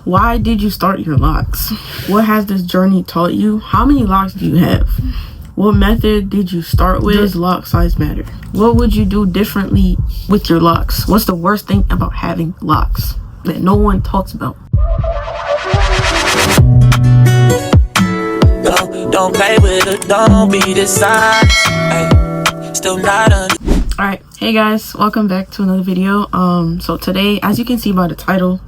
Why did you start your locks? What has this journey taught you? How many locks do you have? What method did you start with? Does lock size matter? What would you do differently with your locks? What's the worst thing about having locks that no one talks about? Don't play with it, don't be dishonest. Still not Alright, hey guys, welcome back to another video. So today, as you can see by the title,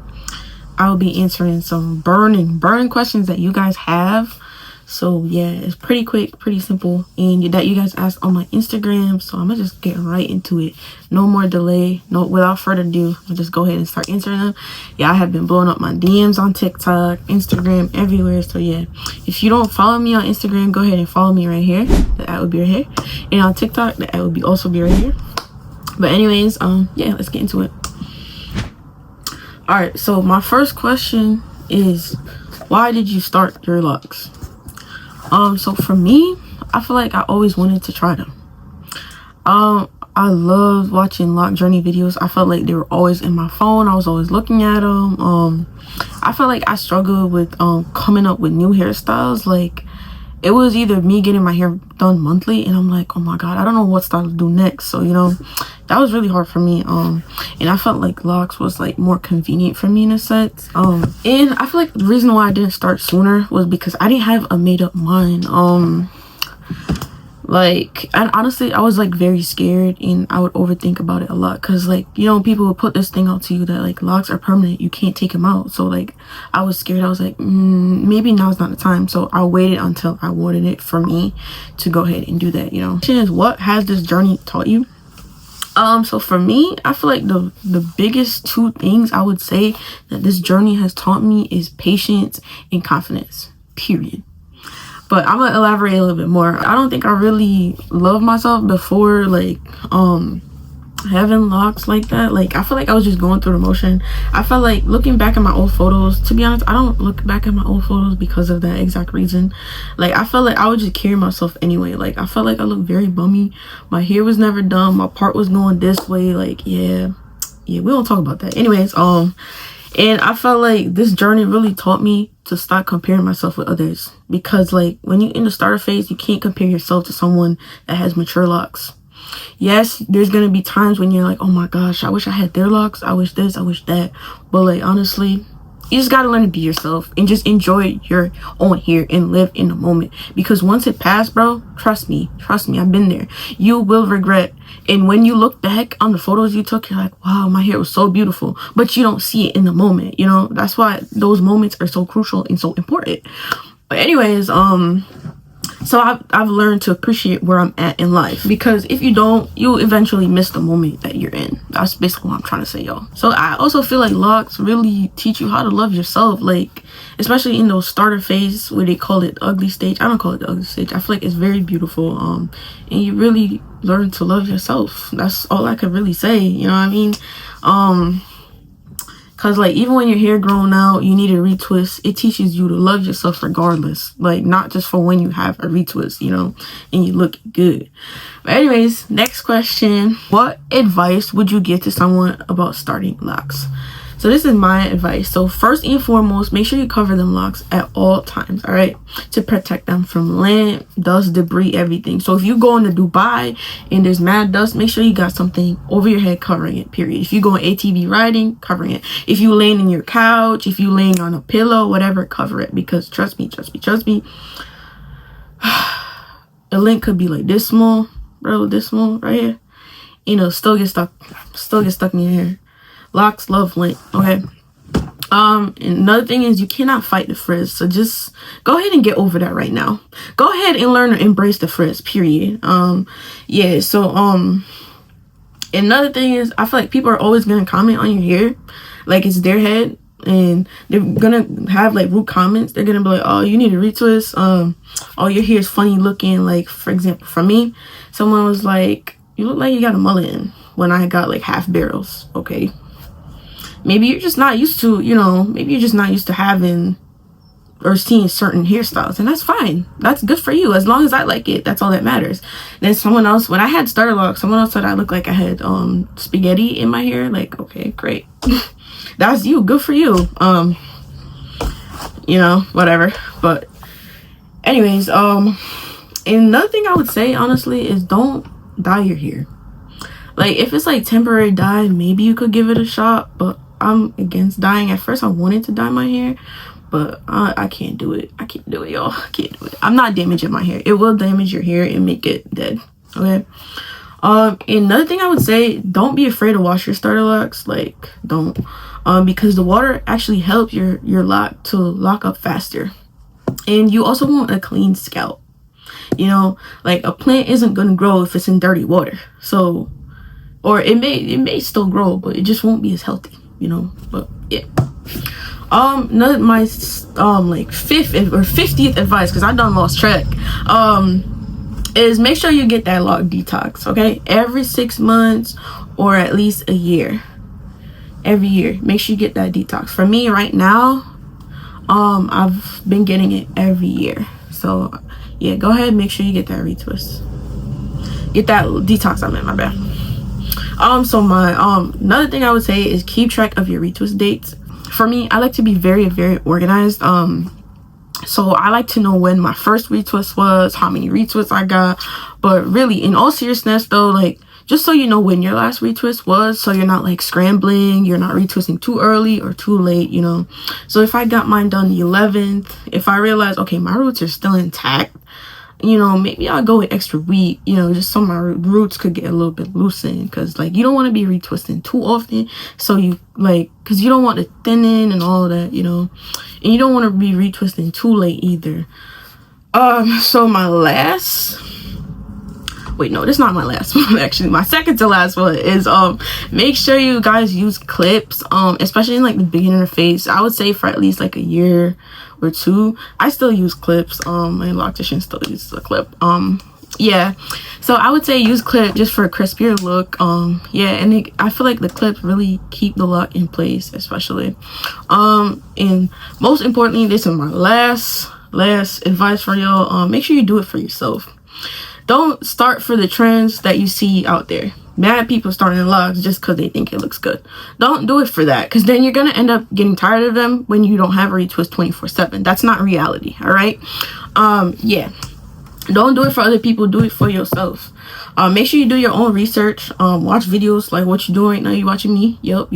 I will be answering some burning questions that you guys have. So yeah, it's pretty quick, pretty simple, and that you guys asked on my Instagram. So I'm gonna just get right into it. No more delay. Without further ado, I'll just go ahead and start answering them. Yeah, I have been blowing up my DMs on TikTok, Instagram, everywhere. So yeah, if you don't follow me on Instagram, go ahead and follow me right here. The ad will be right here, and on TikTok, the ad will be also be right here. But anyways, yeah, let's get into it. All right, so my first question is, why did you start your locks? So for me, I feel like I always wanted to try them. I love watching locjourney videos. I felt like they were always in my phone. I was always looking at them. I felt like I struggled with coming up with new hairstyles. Like, it was either me getting my hair done monthly, and I'm like, oh my god, I don't know what style to do next. So, you know, that was really hard for me. And I felt like locks was like more convenient for me in a sense. And I feel like the reason why I didn't start sooner was because I didn't have a made up mind. And honestly, I was like very scared, and I would overthink about it a lot, because like, you know, people would put this thing out to you that like locks are permanent, you can't take them out. So like, I was scared. I was like, maybe now's not the time. So I waited until I wanted it for me to go ahead and do that, you know. The question is, what has this journey taught you? So for me, I feel like the biggest two things I would say that this journey has taught me is patience and confidence, period. But I'm gonna elaborate a little bit more. I don't think I really loved myself before, like, having locks like that. Like, I feel like I was just going through the motion. I felt like, looking back at my old photos, to be honest, I don't look back at my old photos because of that exact reason. Like, I felt like I would just carry myself anyway. Like, I felt like I looked very bummy. My hair was never done. My part was going this way. Like, yeah, we don't talk about that. Anyways, and I felt like this journey really taught me to stop comparing myself with others, because like, when you're in the starter phase, you can't compare yourself to someone that has mature locks. Yes, there's gonna be times when you're like, oh my gosh, I wish I had their locks, I wish this, I wish that. But like, honestly, you just gotta learn to be yourself and just enjoy your own hair and live in the moment, because once it passed, bro, trust me, I've been there. You will regret. And when you look back on the photos you took, you're like, wow, my hair was so beautiful, but you don't see it in the moment, you know. That's why those moments are so crucial and so important. But anyways, so I've learned to appreciate where I'm at in life, because if you don't, you'll eventually miss the moment that you're in. That's basically what I'm trying to say, y'all. So I also feel like locks really teach you how to love yourself, like, especially in those starter phase where they call it the ugly stage. I don't call it the ugly stage. I feel like it's very beautiful, and you really learn to love yourself. That's all I could really say, you know what I mean? Cause like, even when your hair grown out, you need a retwist. It teaches you to love yourself regardless. Like, not just for when you have a retwist, you know, and you look good. But anyways, next question. What advice would you give to someone about starting locks? So this is my advice. So first and foremost, make sure you cover them locks at all times, all right? To protect them from lint, dust, debris, everything. So if you go into Dubai and there's mad dust, make sure you got something over your head covering it, period. If you go on ATV riding, covering it. If you laying in your couch, if you laying on a pillow, whatever, cover it. Because trust me, a lint could be like this small, bro, this small right here. You know, still get stuck in your hair. Locks love lint, okay? And another thing is, you cannot fight the frizz. So just go ahead and get over that right now. Go ahead and learn to embrace the frizz, period. Yeah, so another thing is, I feel like people are always gonna comment on your hair like it's their head, and they're gonna have like rude comments. They're gonna be like, oh, you need a retwist, oh, your hair is funny looking. Like, for example, for me, someone was like, you look like you got a mullet in, when I got like half barrels. Okay, maybe you're just not used to, you know, maybe you're just not used to having or seeing certain hairstyles, and that's fine. That's good for you. As long as I like it, that's all that matters. Then someone else, when I had starter locks, someone else said I looked like I had spaghetti in my hair. Like, okay, great. That's you. Good for you. you know, whatever. But anyways, another thing I would say honestly is don't dye your hair. Like if it's like temporary dye, maybe you could give it a shot, but I'm against dyeing. At first I wanted to dye my hair, but I can't do it. I can't do it, y'all. I can't do it. I'm not damaging my hair. It will damage your hair and make it dead. Okay. Another thing I would say, don't be afraid to wash your starter locks. Like don't, because the water actually helps your lock to lock up faster. And you also want a clean scalp. You know, like a plant isn't gonna grow if it's in dirty water. So, or it may still grow, but it just won't be as healthy, you know. But yeah. Another my like 5th or 50th advice, because I done lost track, is make sure you get that lock detox, okay? Every 6 months or at least a year. Every year, make sure you get that detox. For me right now, I've been getting it every year. So yeah, go ahead and make sure you get that retwist. Get that detox, I meant, my bad. So my another thing I would say is keep track of your retwist dates. For me, I like to be very, very organized. So I like to know when my first retwist was, how many retwists I got. But really, in all seriousness though, like just so you know when your last retwist was, so you're not like scrambling, you're not retwisting too early or too late, you know. So if I got mine done the 11th, if I realize, okay, my roots are still intact, you know, maybe I'll go an extra week, you know, just so my roots could get a little bit loosened, because like you don't want to be retwisting too often, so you like, because you don't want to thin in and all that, you know, and you don't want to be retwisting too late either. So my last, wait, no, this is not my last one. Actually, my second to last one is make sure you guys use clips, especially in like the beginner phase. I would say for at least like a year or two. I still use clips. My loctician still uses a clip. Yeah, so I would say use clip just for a crispier look. Yeah, and I feel like the clips really keep the lock in place, especially. And most importantly, this is my last advice for y'all. Make sure you do it for yourself. Don't start for the trends that you see out there. Mad people starting locks just because they think it looks good. Don't do it for that, because then you're going to end up getting tired of them when you don't have a retwist 24/7. That's not reality, all right? Yeah. Don't do it for other people. Do it for yourself. Make sure you do your own research. Watch videos like what you're doing right now. You're watching me. Yup.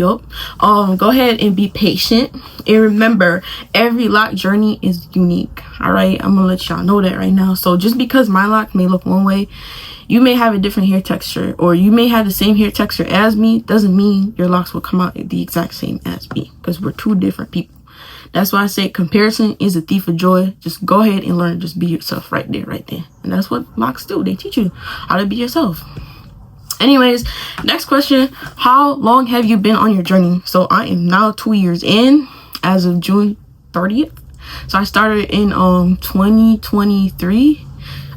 Go ahead and be patient. And remember, every lock journey is unique. All right. I'm going to let y'all know that right now. So just because my lock may look one way, you may have a different hair texture, or you may have the same hair texture as me, doesn't mean your locks will come out the exact same as me, because we're two different people. That's why I say comparison is a thief of joy. Just go ahead and learn. Just be yourself right there. And that's what locks do. They teach you how to be yourself. Anyways, next question. How long have you been on your journey? So I am now 2 years in as of June 30th. So I started in 2023.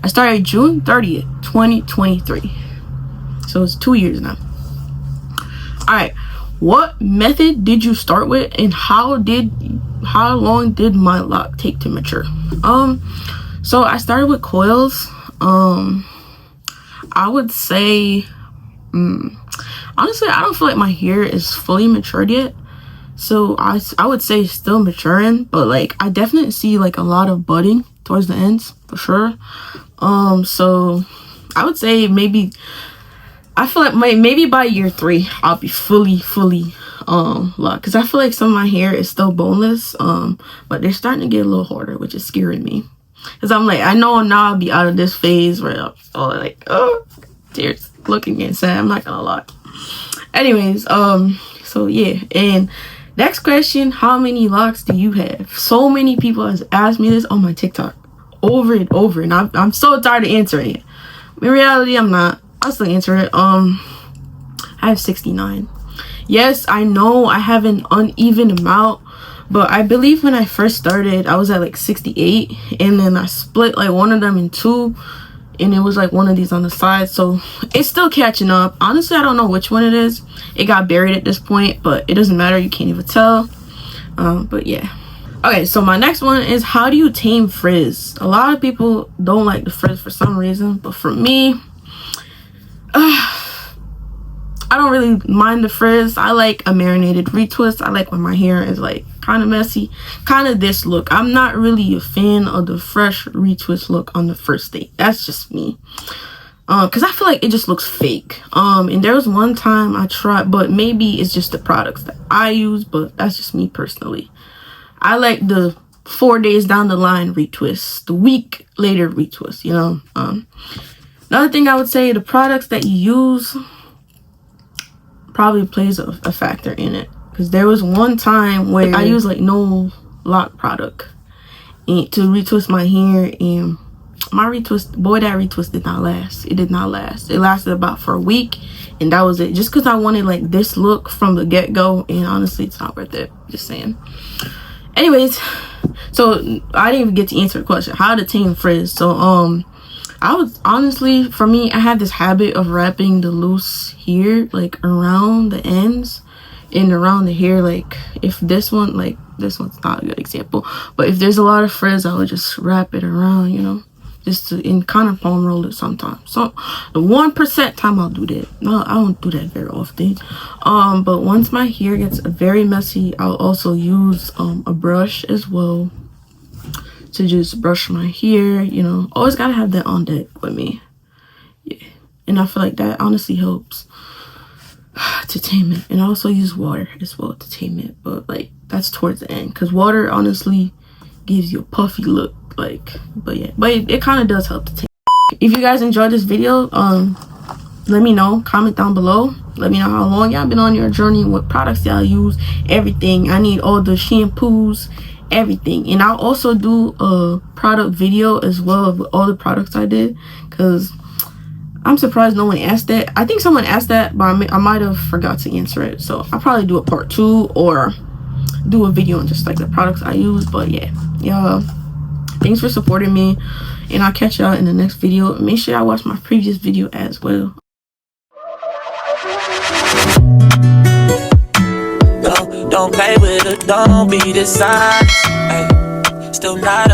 I started June 30th, 2023. So it's 2 years now. All right. What method did you start with, and how long did my lock take to mature? So I started with coils. I would say, honestly, I don't feel like my hair is fully matured yet. So I would say it's still maturing, but like I definitely see like a lot of budding towards the ends for sure. So I would say maybe, I feel like maybe by year 3 I'll be fully locked, because I feel like some of my hair is still boneless, but they're starting to get a little harder, which is scaring me, because I'm like, I know now I'll be out of this phase where I'm all like, oh, tears, looking and sad. I'm not gonna lie. Anyways, so yeah. And next question, how many locks do you have? So many people has asked me this on my TikTok over and over, and I'm so tired of answering it. In reality, I'm not. I'll still answer it. I have 69. Yes, I know I have an uneven amount, but I believe when I first started, I was at like 68, and then I split like one of them in two, and it was like one of these on the side, so it's still catching up. Honestly, I don't know which one it is. It got buried at this point, but it doesn't matter. You can't even tell. But yeah. Okay, so my next one is, how do you tame frizz? A lot of people don't like the frizz for some reason, but for me, I don't really mind the frizz. I like a marinated retwist. I like when my hair is like kind of messy, kind of this look. I'm not really a fan of the fresh retwist look on the first date. That's just me. Because I feel like it just looks fake. And there was one time I tried, but maybe it's just the products that I use, but that's just me personally. I like the 4 days down the line retwist, the week later retwist, you know. Another thing I would say, the products that you use probably plays a factor in it. Because there was one time where I used like no lock product to retwist my hair, and my retwist, boy, that retwist did not last. It did not last. It lasted about for a week, and that was it. Just because I wanted like this look from the get-go, and honestly, it's not worth it. Just saying. Anyways, so I didn't even get to answer the question, how to tame frizz. So I was honestly, for me, I had this habit of wrapping the loose hair like around the ends and around the hair. Like if this one, like this one's not a good example, but if there's a lot of frizz, I would just wrap it around, you know, just to, and kind of foam roll it sometimes. So the 1% time I'll do that. No, I don't do that very often. But once my hair gets very messy, I'll also use a brush as well to just brush my hair, you know. Always gotta have that on deck with me. Yeah, and I feel like that honestly helps to tame it. And I also use water as well to tame it, but like that's towards the end, because water honestly gives you a puffy look, like. But yeah, but it kind of does help to tame. If you guys enjoyed this video, let me know, comment down below. Let me know how long y'all been on your journey, what products y'all use, everything. I need all the shampoos, everything. And I'll also do a product video as well of all the products I did, because I'm surprised no one asked that. I think someone asked that, but I might have forgot to answer it. So I'll probably do a part 2 or do a video on just like the products I use. But yeah, y'all, thanks for supporting me, and I'll catch y'all in the next video. Make sure y'all watch my previous video as well. Don't play with it, don't be the size. Ay, still not